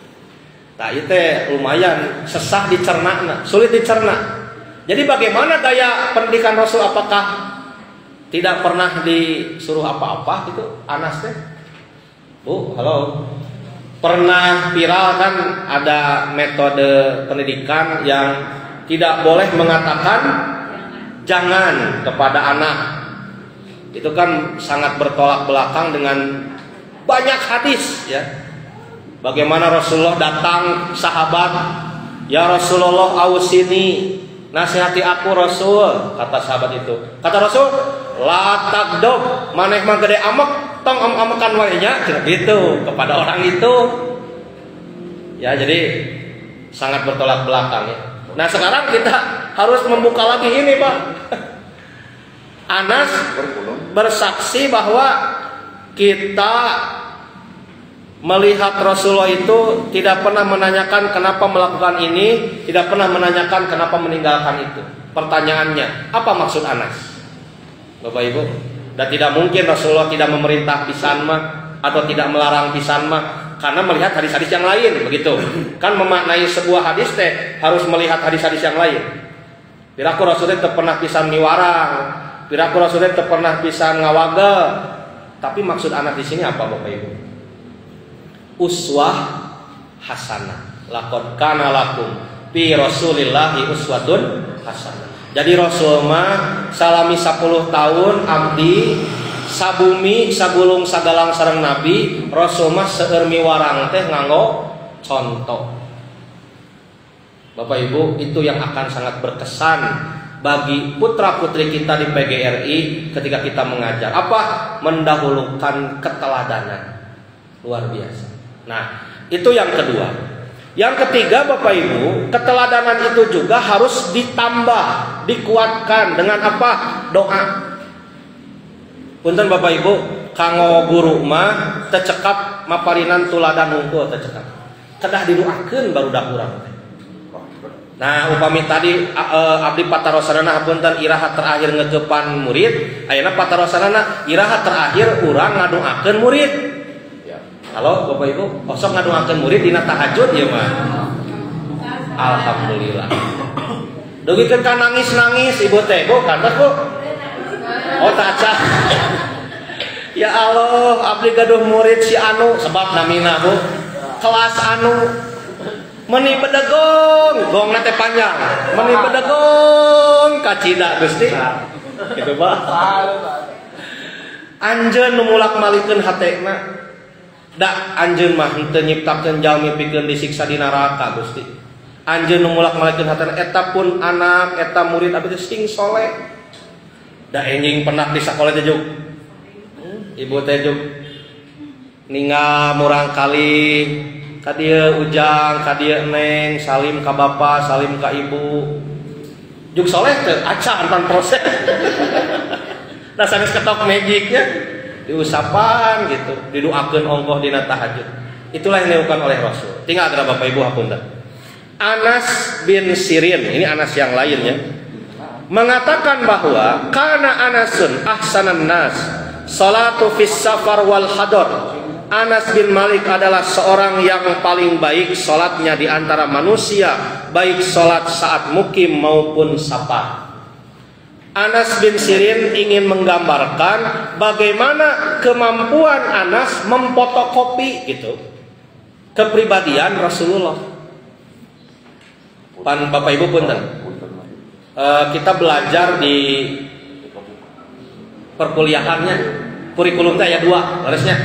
Nah itu lumayan sesah dicerna, sulit dicerna. Jadi bagaimana gaya pendidikan Rasul? Apakah tidak pernah disuruh apa-apa gitu Anas teh? Bu, halo. Pernah viral kan ada metode pendidikan yang tidak boleh mengatakan jangan kepada anak. Itu kan sangat bertolak belakang dengan banyak hadis ya. Bagaimana Rasulullah datang sahabat, ya Rasulullah ausini, nasihati aku Rasul, kata sahabat itu. Kata Rasul, la takdob, maneh mah gede amek, tong am-amekan wae nya, gitu kepada orang itu. Ya, jadi sangat bertolak belakang ya. Nah, sekarang kita harus membuka lagi ini, Pak. Anas bersaksi bahwa kita melihat Rasulullah itu tidak pernah menanyakan kenapa melakukan ini, tidak pernah menanyakan kenapa meninggalkan itu. Pertanyaannya, apa maksud Anas? Bapak Ibu, dan tidak mungkin Rasulullah tidak memerintah pisan mah atau tidak melarang pisan mah karena melihat hadis-hadis yang lain, begitu. Kan memaknai sebuah hadis teh harus melihat hadis-hadis yang lain. Piraku Rasulullah teu pernah pisan miwarang, piraku Rasulullah teu pernah pisan ngawagel. Tapi maksud Anas di sini apa Bapak Ibu? Uswah hasanah. Laqad kana lakum fi Rasulillahi uswatun hasanah. Jadi Rasul mah salami 10 tahun abdi sabumi sagulung sagalang sareng Nabi, Rasul mah seueur miwarang teh nganggo contoh. Bapak Ibu, itu yang akan sangat berkesan bagi putra-putri kita di PGRI ketika kita mengajar. Apa? Mendahulukan keteladanan. Luar biasa. Nah, itu yang kedua. Yang ketiga Bapak Ibu, keteladanan itu juga harus ditambah, dikuatkan dengan apa? Doa. Punten Bapak Ibu, kanggo guru mah teu cekap maparinan tuladan hungkul teu cekap. Kedah didoakeun baru dah urang teh. Nah, upami tadi abdi patarosana punten iraha terakhir ngeukepan murid, ayeuna patarosana iraha terakhir urang ngadoakeun murid. Halo Bapak Ibu, kosong ngadoakeun murid dina tahajud ya mah. Alhamdulillah. Dugikeun ka nangis-nangis ibu teh, Bu, kantos Bu. Oh, taca. Ya Allah, abdi gaduh murid si anu sebab namina Bu. Kelas anu meni bedegong, gongna teh panjang. Meni bedegong kacida Gusti. Kitu Pak. Anjeun nu mulak-malikeun hatena. Da anjeun mah henteu nyiptakeun jalmi pikeun disiksa di neraka Gusti. Anjeun nu mulak-malikeun hatena eta pun anak eta murid abdi sing soleh. Da enjing pernah di sakola teh juk. Ibu teh juk ninggal murang kali ka dieu Ujang, ka dieu Neng, salim ka bapa, salim ka ibu. Juk soleh teh acan pan proses. Da sanes ketok magicnya diusapan gitu, didoakeun ongkoh dina tahajud. Itulah yang dilakukan oleh Rasul. Tinggal ada Bapak Ibu hapunten. Anas bin Sirin, ini Anas yang lainnya, mengatakan bahwa kana Anasun ahsanan nas salatu fis safar wal hadar. Anas bin Malik adalah seorang yang paling baik salatnya di antara manusia, baik salat saat mukim maupun safar. Anas bin Sirin ingin menggambarkan bagaimana kemampuan Anas memfotokopi gitu kepribadian Rasulullah. Pan Bapak Ibu punten. Kita belajar di perkuliahannya kurikulum teh aya 2 barisnya.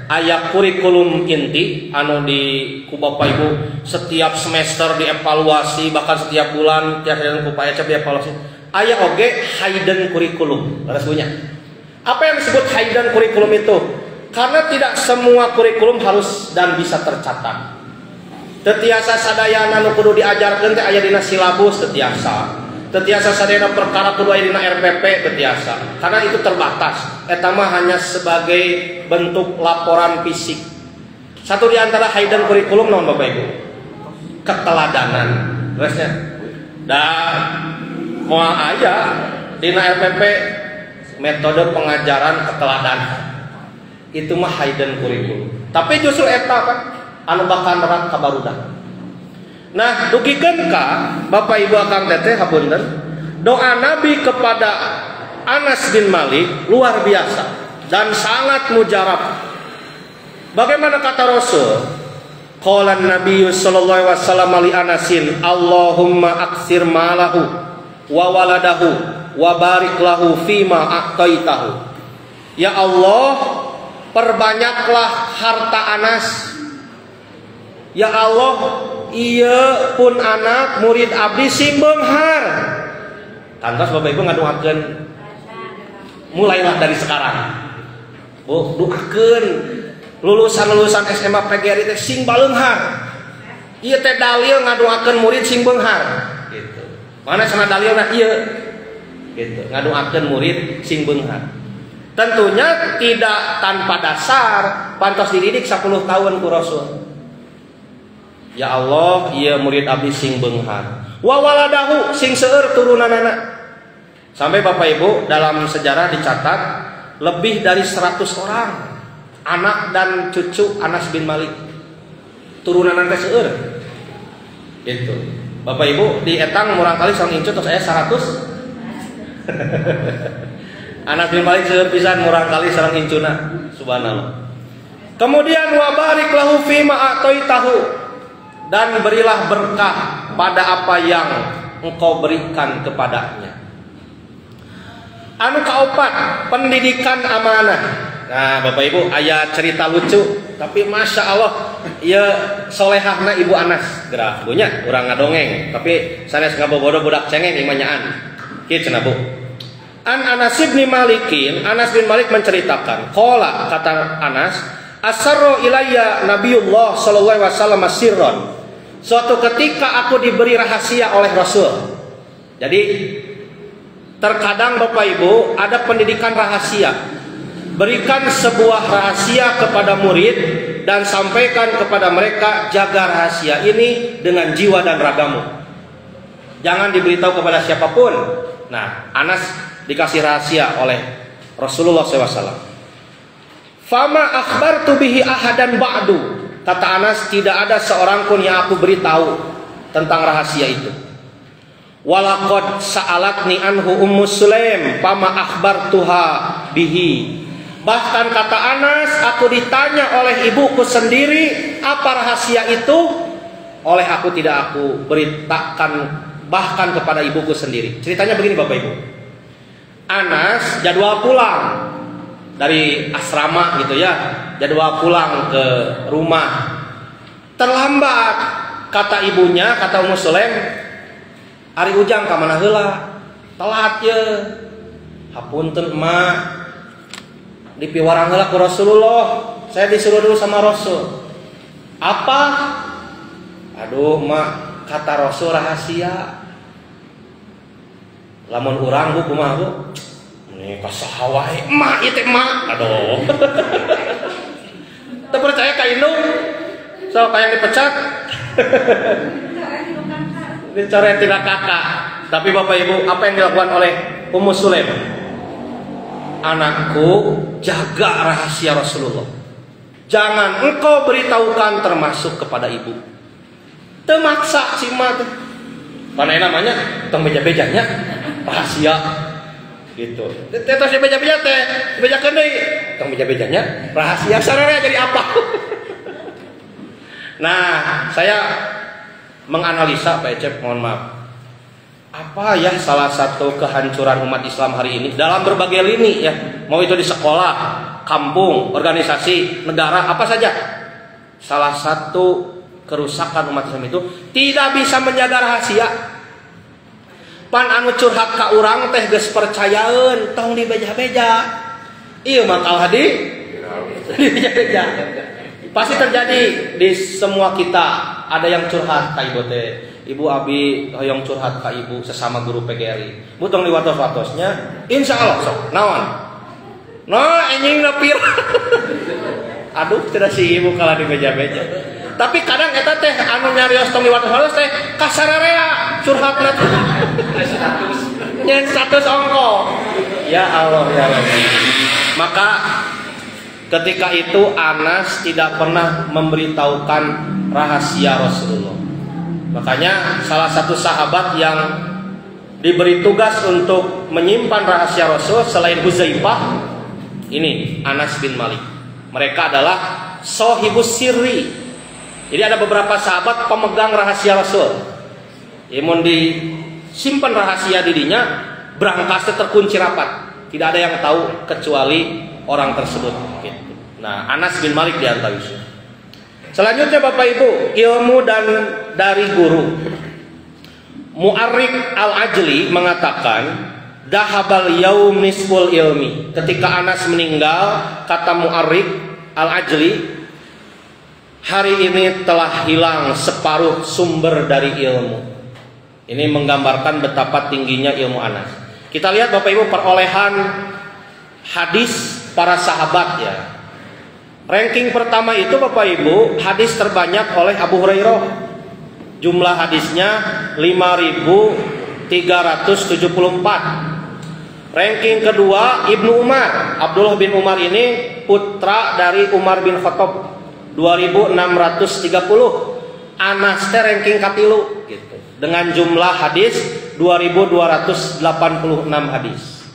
Aya kurikulum inti anu di ku Bapak Ibu setiap semester dievaluasi, bahkan setiap bulan tiap hari ku paeca dievaluasi. Aya oge hidden kurikulum. Rasanya. Apa yang disebut hidden kurikulum itu? Karena tidak semua kurikulum harus dan bisa tercatat. Tetiasa sadayana nu kudu diajarkeun teh aya dina silabus tetiasa. Tetiasa sadayana perkara kudu aya dina RPP tetiasa. Karena itu terbatas. Eta mah hanya sebagai bentuk laporan fisik. Satu di antara hidden kurikulum naon Bapak Ibu? Keteladanan. Terusnya. Dan moal aya dina RPP metode pengajaran keteladanan. Itu mah hidden curriculum. Tapi justru eta kan anu bakal nerang ka barudak. Nah, dugikeun ka Bapak Ibu akang teteh hapunten, doa Nabi kepada Anas bin Malik luar biasa dan sangat mujarab. Bagaimana kata Rasul? Qala Nabi sallallahu alaihi wasallam li Anasin, Allahumma aksir malahu wa waladahu wa barik lahu fima a'taitahu. Ya Allah, perbanyaklah harta Anas. Ya Allah, iya pun anak murid abdi sing beunghar. Kantos Bapak Ibu ngadoakeun mulailah dari sekarang. Bu, doakeun lulusan-lulusan SMA PGRI teh sing baleunghar. Ieu teh dalil ngadoakeun murid sing beunghar. Gitu. Mana cenah dalilna ieu? Gitu. Ngadoakeun murid sing beunghar. Tentunya tidak tanpa dasar, pantos dididik 10 tahun ku Rasul. Ya Allah, ieu murid abdi sing beunghar. Wa waladahu sing seueur turunanana. Sampai Bapak Ibu dalam sejarah dicatat lebih dari 100 orang anak dan cucu Anas bin Malik turunan teh seueur. Gitu. Bapak Ibu di etang murang kali sareng incu tos aya 100. Anas bin Malik seueur pisan murang kali sareng incuna. Subhanallah. Kemudian wa barik lahu fima a'taitahu, dan berilah berkah pada apa yang engkau berikan kepadanya. Anu kaopat, pendidikan amanah. Nah, Bapak Ibu, aya cerita lucu, tapi Masya Allah, ieu solehahna Ibu Anas. Gerak bunya, urang ngadongeng, tapi sanes ngabobodo budak cengeng imanyaan. Kieu cenah Bu. An Anas bin Malikin, Anas bin Malik menceritakan, qala kata Anas, asarro ilayya Nabiullah sallallahu alaihi wasallam sirron. Suatu ketika aku diberi rahasia oleh Rasul. Jadi terkadang Bapak Ibu ada pendidikan rahasia. Berikan sebuah rahasia kepada murid dan sampaikan kepada mereka, jaga rahasia ini dengan jiwa dan ragamu. Jangan diberitahu kepada siapapun. Nah, Anas dikasih rahasia oleh Rasulullah SAW. Fama akhbartu bihi ahadan ba'du. Kata Anas, tidak ada seorang pun yang aku beritahu tentang rahasia itu. Walaqad sa'alatni anhu Ummu Sulaim fama akhbartuha bihi. Bahkan kata Anas, aku ditanya oleh ibuku sendiri apa rahasia itu, oleh aku tidak aku beritakan bahkan kepada ibuku sendiri. Ceritanya begini Bapak Ibu. Anas jadwal pulang dari asrama gitu ya, jadwal pulang ke rumah terlambat. Kata ibunya, kata Ummu Sulaim, ari ujang ka mana heula, telat ye. Hapunten emak, dipiwarang heula ku Rasulullah, saya disuruh dulu sama Rasul. Apa? Aduh emak, kata Rasul rahasia. Lamun urang Bu kumaha Bu? Ini kasaha wae emak ieu teh emak. Aduh. Teu percaya ka indung? So kayak dipecat. Dicoret tidak kakak. Tapi Bapak Ibu, apa yang dilakukan oleh Ummu Sulaim? Anakku, jaga rahasia Rasulullah. Jangan engkau beritahukan termasuk kepada ibu. Temaksa si emak teh. Mana namanya? Tong beja-bejanya rahasia. Gitu. Tetos si beja-beja teh, bejakeun deui. Tong beja-bejanya rahasia sararea jadi apa? Nah, saya menganalisa Pak Ecep, mohon maaf. Apa ya salah satu kehancuran umat Islam hari ini dalam berbagai lini ya, mau itu di sekolah, kampung, organisasi, negara, apa saja. Salah satu kerusakan umat Islam itu tidak bisa menjaga rahasia. Pan anu curhat ka urang teh geus percayaeun, tong dibeja-beja. Ieu mah kalah di beja-beja. Pasti terjadi di semua kita. Ada yang curhat ka ibu teh. Ibu abi hoyong curhat ka ibu sesama guru PGRI. Bu tong liwatos-watosnya, insyaallah sok. Naon? Nah, anjing nepir. Aduh, tidak si ibu kalah di beja-beja. Tapi kadang eta teh anu nyarios tong liwatos-watos teh kasararea curhatna teh. Yang status ongko. Ya Allah ya Allah. Maka ketika itu Anas tidak pernah memberitahukan rahasia Rasulullah. Makanya salah satu sahabat yang diberi tugas untuk menyimpan rahasia Rasul selain Huzaifah, ini Anas bin Malik. Mereka adalah sohibus sirri. Jadi ada beberapa sahabat pemegang rahasia Rasul. Imun disimpan rahasia dirinya, berangkasnya terkunci rapat. Tidak ada yang tahu kecuali orang tersebut. Nah, Anas bin Malik di antara itu. Selanjutnya Bapak Ibu, ilmu dan dari guru. Mu'arrik al-Ajli mengatakan, dahabal yaum nisful ilmi. Ketika Anas meninggal, kata Mu'arrik al-Ajli, hari ini telah hilang separuh sumber dari ilmu. Ini menggambarkan betapa tingginya ilmu Anas. Kita lihat Bapak Ibu perolehan hadis para sahabat ya. Ranking pertama itu Bapak Ibu, hadis terbanyak oleh Abu Hurairah. Jumlah hadisnya 5.374. Ranking kedua Ibnu Umar. Abdullah bin Umar ini putra dari Umar bin Khattab, 2.630. Anas teh ranking katilu gitu. Dengan jumlah hadis 2.286 hadis.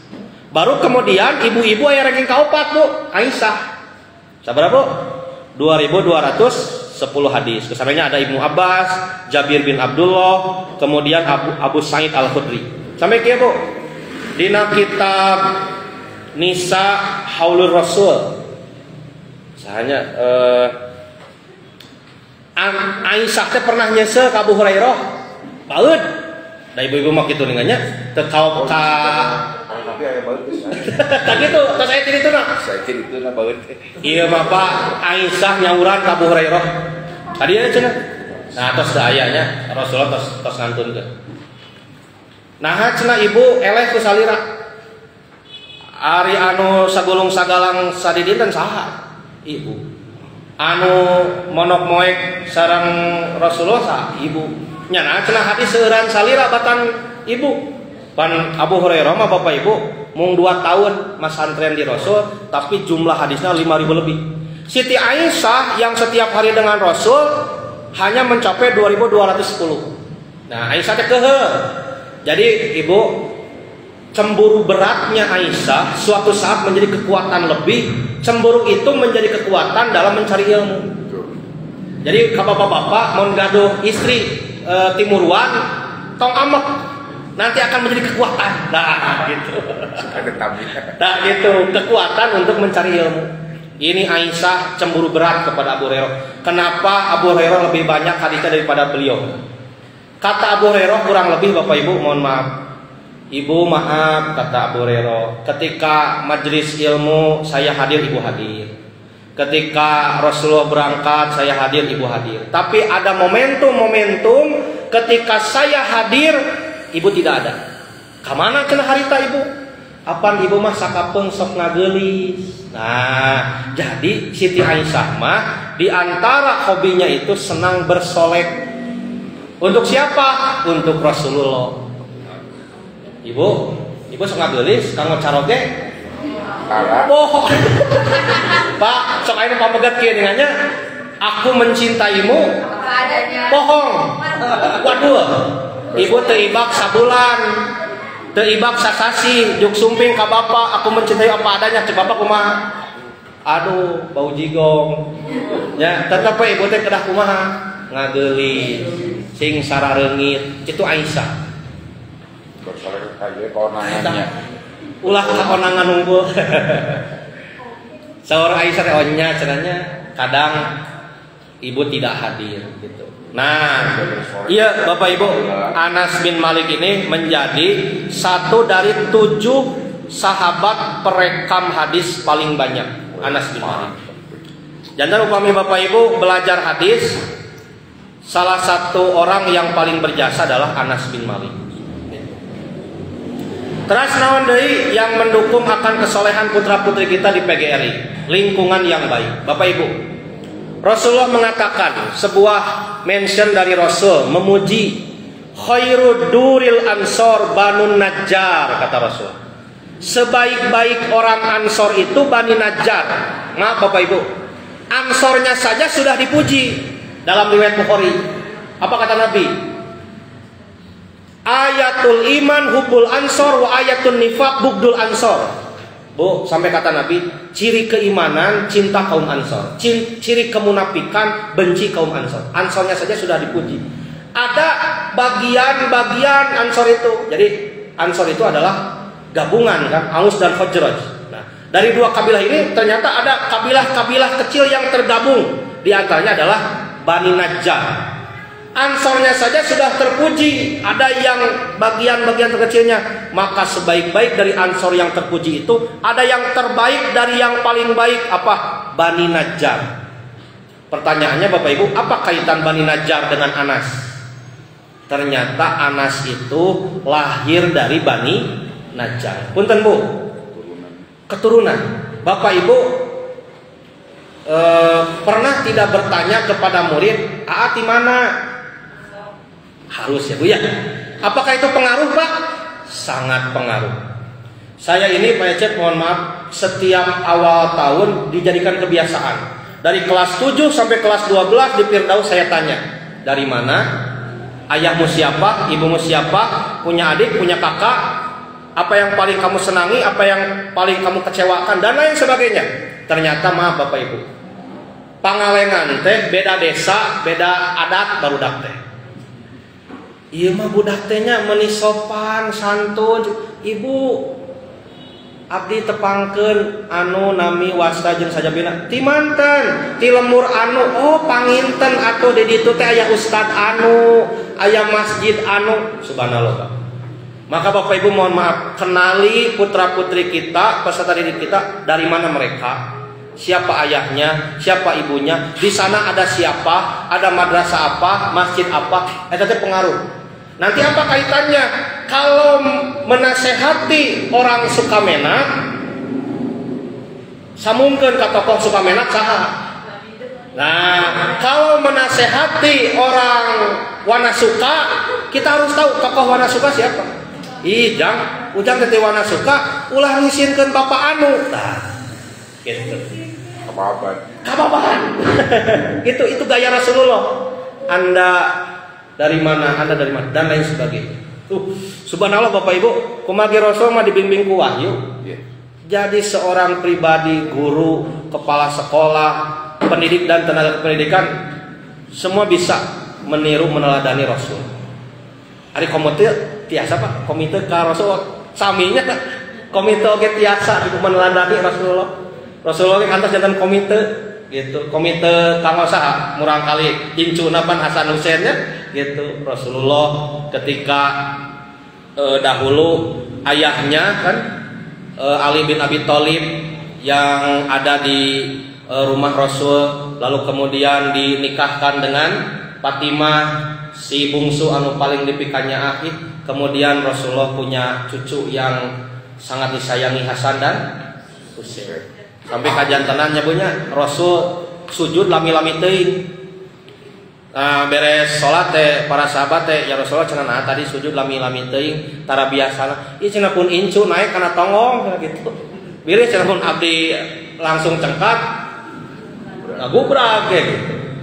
Baru kemudian ibu-ibu aya ranking kaopat Bu, Aisyah. Sabar Bu? 2.210 hadis. Kesananya ada Ibnu Abbas, Jabir bin Abdullah, kemudian Abu Sa'id Al-Khudri. Sampai kieu Bu. Dina kitab Nisa Haulur Rasul. Sahanya Aisyah teh pernah nyese ka Abu Hurairah. Baeud. Da ibu-ibu mah kitu ninganya teu kaok ka Tapi aya baut geus. tah kitu, tos aya tirituna. Saiki dituna baut. Ieu mah Pak Aisyah nyauran ka Abu Hurairah. Tadi ya cenah. Nah, tos da ayanya Rasulullah tos ngantunkeun. Nah, cenah ibu eleh ku salira. Ari anu sagulung sagalang sadidinten saha? Ibu. Anu monok moek sareng Rasulullah saha? Ibu. Nya nah cenah hadis seueuran salira batan ibu. Pan Abu Hurairah mah Bapak Ibu mung 2 tahun masantren di Rasul, tapi jumlah hadisnya 5.000 lebih. Siti Aisyah yang setiap hari dengan Rasul hanya mencapai 2.210. Nah, Aisyah teh keuheuh. Jadi Ibu, cemburu beratnya Aisyah suatu saat menjadi kekuatan lebih. Cemburu itu menjadi kekuatan dalam mencari ilmu. Jadi bapak-bapak mau gaduh istri timuruan tong amek nanti akan menjadi kekuatan. Nah gitu. Ada tabi. Nah gitu, kekuatan untuk mencari ilmu. Ini Aisyah cemburu berat kepada Abu Hurairah. Kenapa Abu Hurairah lebih banyak hadisnya daripada beliau? Kata Abu Hurairah kurang lebih Bapak Ibu, mohon maaf. Ibu maaf, kata Abu Hurairah, ketika majelis ilmu saya hadir, ibu hadir. Ketika Rasulullah berangkat, saya hadir, ibu hadir. Tapi ada momentum-momentum ketika saya hadir, ibu tidak ada. Kamana cenah harita ibu? Apaan ibu mah sakapeung sok ngagelis. Nah, jadi Siti Aisyah mah di antara hobinya itu senang bersolek. Untuk siapa? Untuk Rasulullah. Ibu sok ngagelis, kanggo caroge. Bohong. Pak, sok ayeuna pamegat kieu dengannya. Aku mencintaimu. Bohong. Waduh. Ibu teu ibak sabulan. Teu ibak sasasi, juk sumping ka bapak, aku mencintai apa adanya, cek bapak kumaha? Aduh, bau jigong. Ya, tetep we ibu teh kedah kumaha? Ngageulis, sing sarareungit. Itu Aisyah. Bersolek kaje konangannya. Ulah kakonangan unggul. Saur Aisyah teh onya cenanya kadang ibu tidak hadir gitu. Nah, iya Bapak Ibu, Anas bin Malik ini menjadi satu dari 7 sahabat perekam hadis paling banyak. Anas bin Malik. Jangan upami Bapak Ibu belajar hadis, salah satu orang yang paling berjasa adalah Anas bin Malik. Terus naon deui yang mendukung akan kesolehan putra-putri kita di PGRI, lingkungan yang baik. Bapak Ibu, Rasulullah mengatakan sebuah mention dari Rasul memuji khairud duril ansor Banu Najjar, kata Rasul. sebaik-baik orang Ansor itu Bani Najjar. Maaf Bapak Ibu, Ansornya saja sudah dipuji dalam riwayat Bukhari. Apa kata Nabi? Ayatul iman hubbul ansor wa ayatul nifaq bugdul ansor. Bu, sampai kata Nabi, ciri keimanan cinta kaum Ansor, ciri kemunafikan benci kaum Ansor. Ansornya saja sudah dipuji. Ada bagian-bagian Ansor itu. Jadi Ansor itu adalah gabungan kan, Aus dan Khazraj. Nah, dari dua kabilah ini ternyata ada kabilah-kabilah kecil yang tergabung. Di antaranya adalah Bani Najjar. Ansornya saja sudah terpuji, ada yang bagian-bagian terkecilnya. Maka sebaik-baik dari Ansor yang terpuji itu, ada yang terbaik dari yang paling baik. Apa? Bani Najjar. Pertanyaannya Bapak Ibu, apa kaitan Bani Najjar dengan Anas? Ternyata Anas itu lahir dari Bani Najjar. Punten Bu, keturunan. Bapak Ibu pernah tidak bertanya kepada murid, "Aa di mana?" Harus ya Bu ya. Apakah itu pengaruh Pak? Sangat pengaruh. Saya ini Pak Ecep, mohon maaf, setiap awal tahun dijadikan kebiasaan. Dari kelas 7 sampai kelas 12 di Firdaus saya tanya, dari mana? Ayahmu siapa? Ibumu siapa? Punya adik? Punya kakak? Apa yang paling kamu senangi? Apa yang paling kamu kecewakan? Dan lain sebagainya. Ternyata maaf Bapak Ibu, Pangalengan teh beda desa, beda adat barudak teh. Iya mah budak tehnya meuni sopan santun. Ibu abdi tepangkeun anu nami wasta jeung sajabina ti manten ti lemur anu, oh panginten atuh di ditu teh aya ustad anu, aya masjid anu. Subhanallah Pak. Maka Bapak Ibu mohon maaf, kenali putra-putri kita, peserta didik kita, dari mana mereka, siapa ayahnya, siapa ibunya, di sana ada siapa, ada madrasah apa, masjid apa, itu pengaruh. Nanti apa kaitannya? Kalau menasehati orang Sukamenak, samungkeun ka tokoh Sukamenak saha. Nah, kalau menasehati orang Wanasuka, kita harus tahu tokoh Wanasuka siapa. Ujang teh Wanasuka, ulah ngisieunkeun bapak anu. Nah, gitu. Kababan. Itu gaya Rasulullah. Anda dari mana? Anda dari mana? Dan lain sebagainya. Subhanallah Bapak Ibu, kumagi Rasul mah dibimbing ku wahyu. Jadi seorang pribadi, guru, kepala sekolah, pendidik dan tenaga pendidikan, semua bisa meniru meneladani Rasul. Ari komite tiasa Pak, komite ka Rasul saminya komite oge tiasa meneladani Rasulullah. Rasulullah kantos jantan komite gitu. Komite kanggo saha? Murang kali incuna pan Hasan Husainnya gitu. Rasulullah ketika dahulu ayahnya kan Ali bin Abi Thalib yang ada di rumah Rasul, lalu kemudian dinikahkan dengan Fatimah, si bungsu anu paling dipikannya Akhi. Kemudian Rasulullah punya cucu yang sangat disayangi, Hasan dan Husain. Sampai kajantenannya punya Rasul sujud lami-lami teuing. Nah, beres salat teh para sahabat teh, ya Rasulullah cenah nah tadi sujud lami-lami teuing tara biasana. Ieu cenah pun incu naik kana tongong gitu. Beres cenah pun abdi langsung cengkat ngagubrak gitu.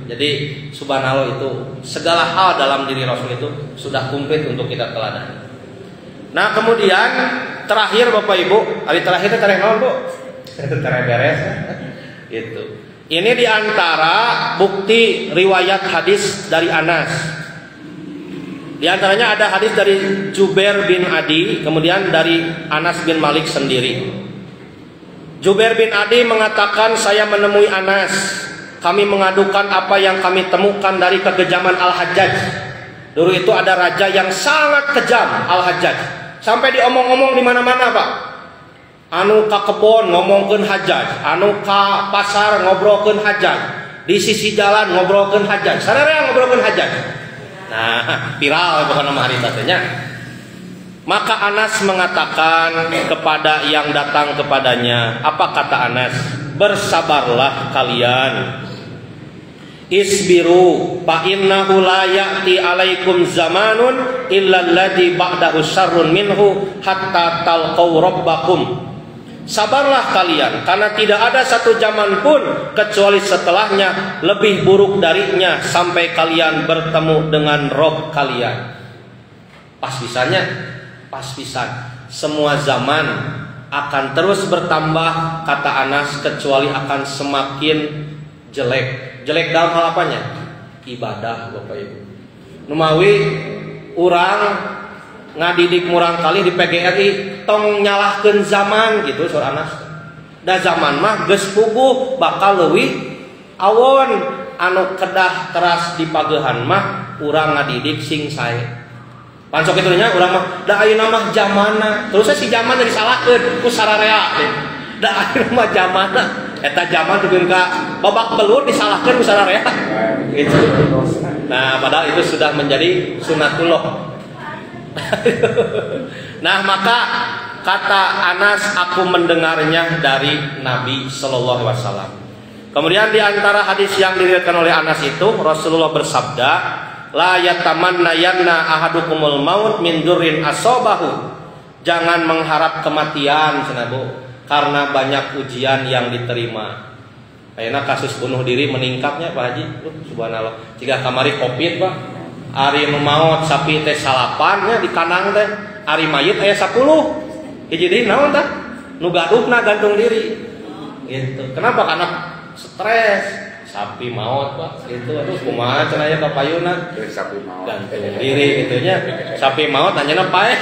Jadi subhanallah, itu segala hal dalam diri Rasul itu sudah komplit untuk kita teladani. Nah, kemudian terakhir Bapak Ibu, hari terakhir teh tarikh naon Bu? Terakhir beres gitu. Ini diantara bukti riwayat hadis dari Anas. Di antaranya ada hadis dari Jubair bin Adi, kemudian dari Anas bin Malik sendiri. Jubair bin Adi mengatakan, saya menemui Anas. Kami mengadukan apa yang kami temukan dari kekejaman Al-Hajjaj. Dulu itu ada raja yang sangat kejam, Al-Hajjaj. Sampai diomong-omong di mana-mana Pak. Anu ka kebon ngomongkeun Hajjaj, anu ka pasar ngobrolkeun Hajjaj, di sisi jalan ngobrolkeun Hajjaj, sararea ngobrolkeun Hajjaj. Nah, viral pokoknya mah hari tanya. Maka Anas mengatakan kepada yang datang kepadanya, apa kata Anas? Bersabarlah kalian. Isbiru fa innahu la ya'ti 'alaikum zamanun illa alladhi ba'dahu syarrun minhu hatta talqaw rabbakum. Sabarlah kalian, karena tidak ada satu zaman pun kecuali setelahnya lebih buruk darinya sampai kalian bertemu dengan Rob kalian. Pas bisanya, pas pisan. Semua zaman akan terus bertambah, kata Anas, kecuali akan semakin jelek. Jelek dalam hal apanya? Ibadah, Bapak Ibu. Numawi urang ngadidik murang kali di PGRI tong nyalahkeun zaman gitu Sur Anas. Da zaman mah geus puguh bakal leuwih awon anu kedah keras di pageuhan mah urang ngadidik sing sae. Pansok kitu nya urang mah da ayeuna mah zamanna. Terus si zaman disalahkeun ku sararea. Da ayeuna mah zamanna eta zaman teukeun ka babak belur disalahkeun ku sararea. Gitu. Nah, padahal itu sudah menjadi sunatullah. Nah, maka kata Anas, aku mendengarnya dari Nabi Shallallahu Alaihi Wasallam. Kemudian di antara hadis yang diriwayatkan oleh Anas itu Rasulullah bersabda, la yatamanna yanna ahadukumul maut min durrin asobahu. Jangan mengharap kematian, senabu, karena banyak ujian yang diterima. Kayaknya kasus bunuh diri meningkatnya Pak Haji. Subhanallah. Jika kamari Covid Pak, ari maut sapi teh salapannya di kanang teh, ari mayit aya 10. Hiji deui naon tah? Nu gaduhna gantung diri. Gitu. Kenapa? Karena stres. Sapi maut Pak. Gitu. Aduh kumaha cenah aya ka payuna? Sapi maut. Gantung diri gitu nya. Sapi maut anjeunna pae.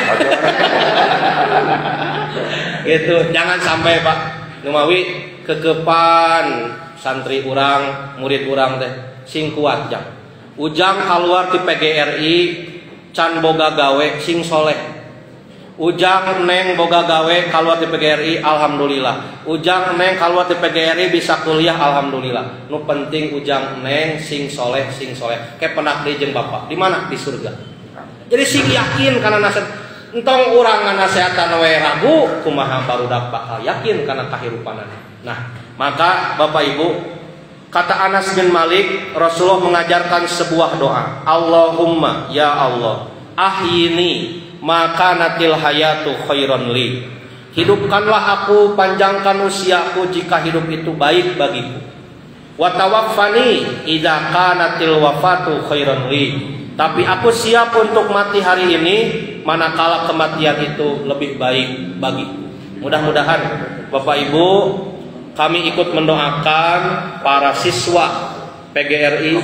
Gitu. Jangan sampai Pak. Numawi kekepan santri urang, murid urang teh sing kuat jang. Ujang keluar di PGRI can boga gawe sing soleh. Ujang neng boga gawe keluar di PGRI alhamdulillah. Ujang neng keluar di PGRI bisa kuliah alhamdulillah. Nu penting ujang neng sing soleh. Kayak penak deui jeung bapak. Di mana? Di surga. Jadi sing yakin karena nasihat entong urang nasihatana we ragu kumaha barudak bakal yakin karena kahirupanana. Nah, maka Bapak Ibu, kata Anas bin Malik, Rasulullah mengajarkan sebuah doa. Allahumma ya Allah, ahyini maka natil hayatu khairan li. Hidupkanlah aku, panjangkan usiaku jika hidup itu baik bagiku. Wa tawaffani idza kanatil wafatu khairan li. Tapi aku siap untuk mati hari ini manakala kematian itu lebih baik bagiku. Mudah-mudahan Bapak Ibu, kami ikut mendoakan para siswa PGRI,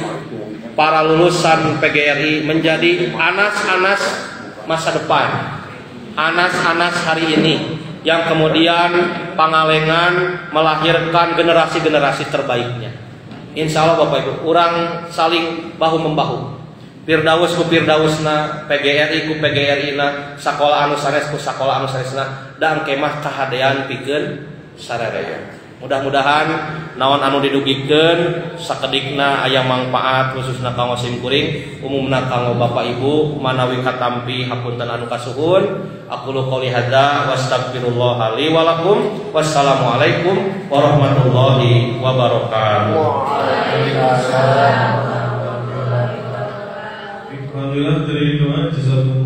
para lulusan PGRI menjadi Anas-Anas masa depan, Anas-Anas hari ini yang kemudian Pangalengan melahirkan generasi-generasi terbaiknya. Insya Allah Bapak Ibu, orang saling bahu-membahu. Firdaus ku Firdausna, PGRI ku PGRI na, sakola anu sanes ku sakola anu sanesna, dan kemah kahadean pikeun sararea. Mudah-mudahan naon anu didugikeun sakedikna aya manfaat khususna kanggo simkuring, umumna kanggo Bapak Ibu manawi katampi hapunten anu kasuhun. Aqulu qouli hadza wa astaghfirullah li wa lakum. Wassalamualaikum warahmatullahi wabarakatuh. Alhamdulillah dari doa jazakumullah